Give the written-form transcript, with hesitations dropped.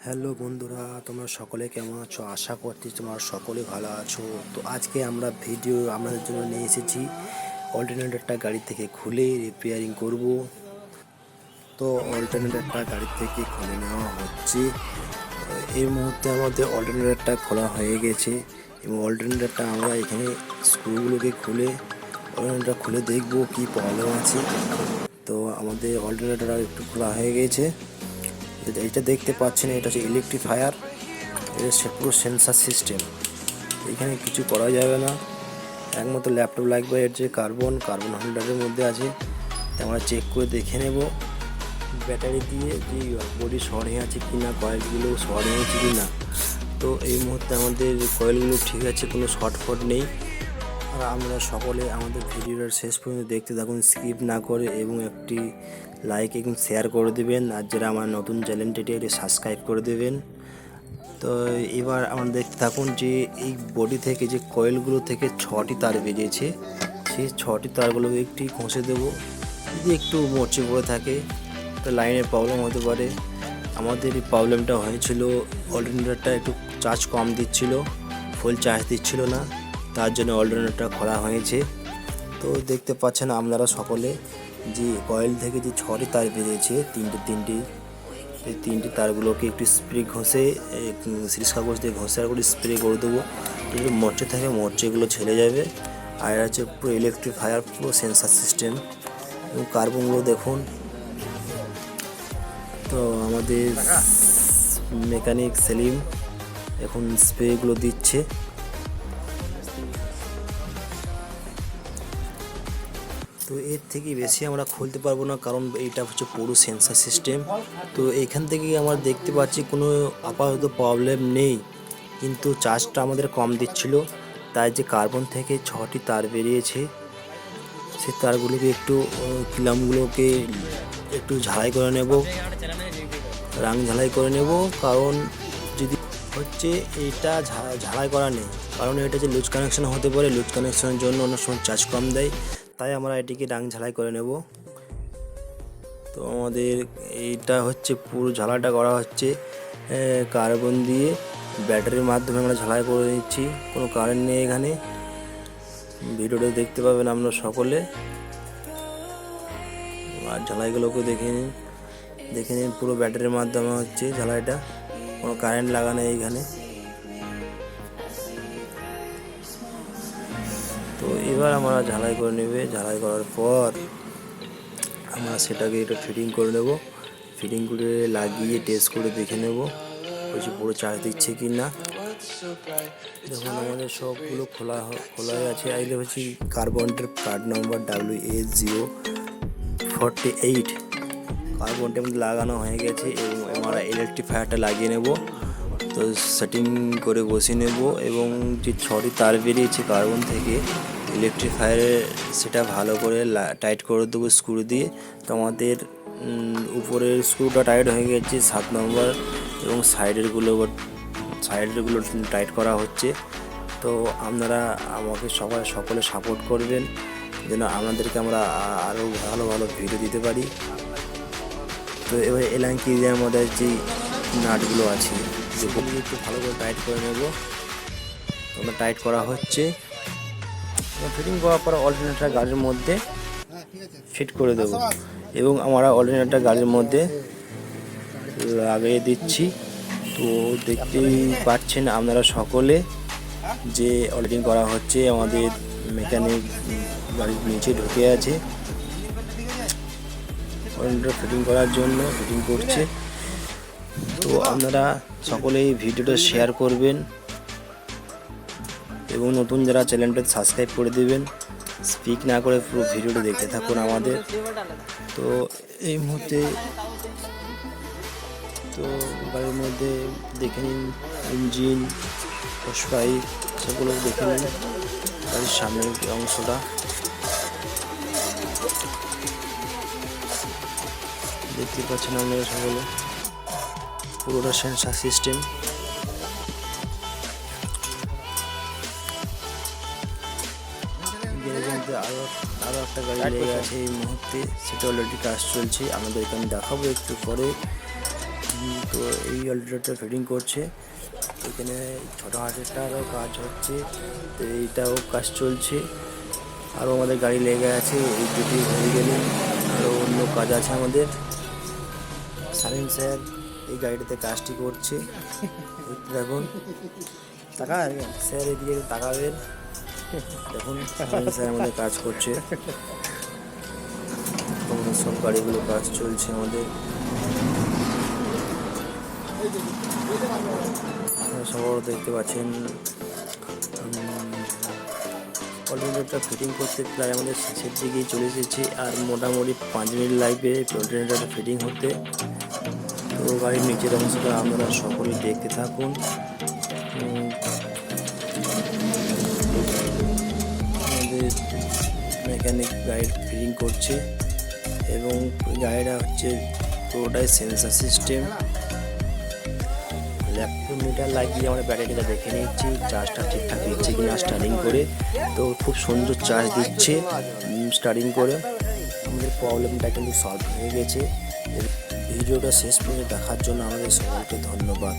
Hello বন্ধুরা, তোমরা সকলে কেমন আছো? আশা করছি তোমরা সকলে ভালো আছো। তো আজকে আমরা ভিডিও আপনাদের জন্য নিয়ে এসেছি। অল্টারনেটরটা গাড়ি থেকে খুলে রিপেয়ারিং করব। তো অল্টারনেটরটা গাড়ি থেকে খুলে নেওয়া হচ্ছে। এই মুহূর্তে আমাদের অল্টারনেটরটা খোলা হয়ে গেছে এবং অল্টারনেটরটা আমরা এখানে স্ক্রুগুলোকে খুলে অল্টারনেটরটা খুলে দেখবো কি প্রবলেম আছে। তো আমাদের অল্টারনেটর একটু খোলা হয়ে গেছে। এটা দেখতে পাচ্ছেন, এটা হচ্ছে ইলেকট্রিফায়ার। এটা পুরো সেন্সার সিস্টেম। এখানে কিছু করা যাবে না, একমাত্র ল্যাপটপ লাগবে। এর যে কার্বন হোল্ডারের মধ্যে আছে। আমরা চেক করে দেখে নেব ব্যাটারি দিয়ে যে বডি শর্ট হয়ে আছে কি না, কয়েলগুলো শর্ট হয়েছে কি না। তো এই মুহূর্তে আমাদের কয়েলগুলো ঠিক আছে, কোনো শর্টফট নেই। আর আমরা সকলে আমাদের ভিডিওটার শেষ পর্যন্ত দেখতে থাকুন, স্কিপ না করে, এবং একটি লাইক এবং শেয়ার করে দেবেন। আর যারা আমার নতুন চ্যানেলটি সাবস্ক্রাইব করে দেবেন। তো এবার আমরা দেখতে থাকুন যে এই বডি থেকে যে কয়েলগুলো থেকে 6টি তার বেরিয়েছে, সেই 6টি তারগুলোকে একটি ঘষে দেবো। যদি একটু মরচে পড়ে থাকে তো লাইনের প্রবলেম হতে পারে। আমাদের এই প্রবলেমটা হয়েছিল, অল্টারনেটরটা একটু চার্জ কম দিচ্ছিল, ফুল চার্জ দিচ্ছিল না, তার জন্য অল্টারনেটরটা খোলা হয়েছে। তো দেখতে পাচ্ছেন আপনারা সকলে যে কয়েল থেকে যে 6টি তার বেরিয়েছে, এই তিনটি তারগুলোকে একটু স্প্রে ঘষে, সিরিজ কাগজ দিয়ে ঘষে আর করে স্প্রে করে দেবো। যদি মরচে থাকে মরচেগুলো ছেড়ে যাবে। আর এটা হচ্ছে পুরো ইলেকট্রিফায়ার, পুরো সেন্সার সিস্টেম। এবং কার্বনগুলো দেখুন। তো আমাদের মেকানিক সেলিম এখন স্প্রেগুলো দিচ্ছে। তো এর থেকে বেশি আমরা খুলতে পারবো না, কারণ এইটা হচ্ছে পুরো সেন্সার সিস্টেম। তো এইখান থেকে আমরা দেখতে পাচ্ছি কোনো আপাতত প্রবলেম নেই, কিন্তু চার্জটা আমাদের কম দিচ্ছিল। তাই যে কার্বন থেকে 6টি তার বেরিয়েছে, সেই তারগুলোকে একটু কিলামগুলোকে একটু ঝালাই করে নেব, রাং ঝালাই করে নেব। কারণ যদি হচ্ছে এইটা ঝালাই করা নেই, কারণ এটা যে লুজ কানেকশন হতে পারে, লুজ কানেকশনের জন্য অনেক সময় চার্জ কম দেয়। তাই আমরা এটিকে রাং ঝালাই করে নেব। তো আমাদের এইটা হচ্ছে পুরো ঝালাইটা করা হচ্ছে কার্বন দিয়ে, ব্যাটারির মাধ্যমে আমরা ঝালাই করে নিচ্ছি। কোনো কারেন্ট নেই এখানে। ভিডিওটা দেখতে পাবেন আমরা সকলে। আর ঝালাইগুলোকে দেখে নিন পুরো ব্যাটারির মাধ্যমে হচ্ছে ঝালাইটা, কোনো কারেন্ট লাগানো এইখানে। তো এবার আমরা ঝালাই করে নেবে। ঝালাই করার পর আমরা সেটাকে এটা ফিটিং করে নেব। ফিটিং করে লাগিয়ে টেস্ট করে দেখে নেব বলছি পুরো চার্জ দিচ্ছে কি না। দেখুন আমাদের সবগুলো খোলাই আছে। আইলে হচ্ছে কার্বনটার কার্ড নম্বর WA048 কার্বনটার মধ্যে লাগানো হয়ে গেছে এবং আমরা ইলেকট্রিফায়ারটা লাগিয়ে নেব। তো সেটিং করে বসিয়ে নেব এবং যে 6টি তার বেরিয়েছে কার্বন থেকে ইলেকট্রিফায়ারে, সেটা ভালো করে টাইট করে দেবো স্ক্রু দিয়ে। তো আমাদের উপরের স্ক্রুটা টাইট হয়ে গেছে 7 নম্বর, এবং সাইডেরগুলো টাইট করা হচ্ছে। তো আপনারা আমাকে সকলে সাপোর্ট করবেন যেন আপনাদেরকে আমরা আরও ভালো ভালো ভিডিও দিতে পারি। তো এবার এলাঙ্কি দিয়ে আমাদের যে নাটগুলো আছে যেগুলো একটু ভালো করে টাইট করে নেব। তোমরা টাইট করা হচ্ছে। ফিটিং করার পর অল্টারনেটর গাড়ির মধ্যে ফিট করে দেব এবং আমরা অল্টারনেটর গাড়ির মধ্যে লাগিয়ে দিচ্ছি। তো দেখতেই পাচ্ছেন আপনারা সকলে যে অল্টারিং করা হচ্ছে। আমাদের মেকানিক গাড়ির নিচে ঢুকে আছে, অল্টারনেটর ফিটিং করার জন্য ফিটিং করছে। তো আপনারা সকলেই ভিডিওটা শেয়ার করবেন এবং নতুন যারা চ্যানেলটা সাবস্ক্রাইব করে দেবেন। স্পিক না করে পুরো ভিডিওটা দেখতে থাকুন আমাদের। তো এই মুহূর্তে তো গাড়ির মধ্যে দেখে নিন ইঞ্জিন, হোস পাইপ সেগুলো দেখে নিন। গাড়ির সামনের অংশটা দেখতে পাচ্ছেন আপনারা সকলে, পুরোটা সেন্সার সিস্টেম। আরও একটা গাড়ি লেগে আছে এই মুহূর্তে, সেটা অলরেডি কাজ চলছে। আমাদেরকে আমি দেখাবো একটু পরে। তো এই অল্টারনেটরটা ফিটিং করছে। এখানে ছোটোখাটোটারও কাজ হচ্ছে, তো এইটাও কাজ চলছে। আরও আমাদের গাড়ি লেগে আছে, এই দুটি হয়ে গেলে আরও অন্য কাজ আছে আমাদের। সালিম স্যার এই গাড়িটাতে কাজটি করছে, দেখুন স্যার এদিকে তাকাবেন, দেখুন সালিম স্যার আমাদের কাজ করছে। সব গাড়িগুলো কাজ চলছে আমাদের। সবাই দেখতে পাচ্ছেন অল্টারনেটরটা ফিটিং করতে প্রায় আমাদের শেষের দিকেই চলে এসেছে, আর মোটামুটি 5 মিনিট লাগবে অল্টারনেটরটা ফিটিং হতে। তো গাড়ির নিচের অংশটা আপনারা সকলেই দেখতে থাকুন। আমাদের মেকানিক গাড়ি ফিটিং করছে, এবং গাড়িটা হচ্ছে পুরোটাই সেন্সার সিস্টেম। ল্যাপটপমিটার লাগিয়ে আমরা ব্যাটারিটা দেখে নিচ্ছি চার্জটা ঠিকঠাক দিচ্ছে কিনা স্টার্টিং করে। তো খুব সুন্দর চার্জ দিচ্ছে স্টার্টিং করে। আমাদের প্রবলেমটা কিন্তু সলভ হয়ে গেছে। ভিডিওটা শেষ পর্যন্ত দেখার জন্য আমাদের সকলকে ধন্যবাদ।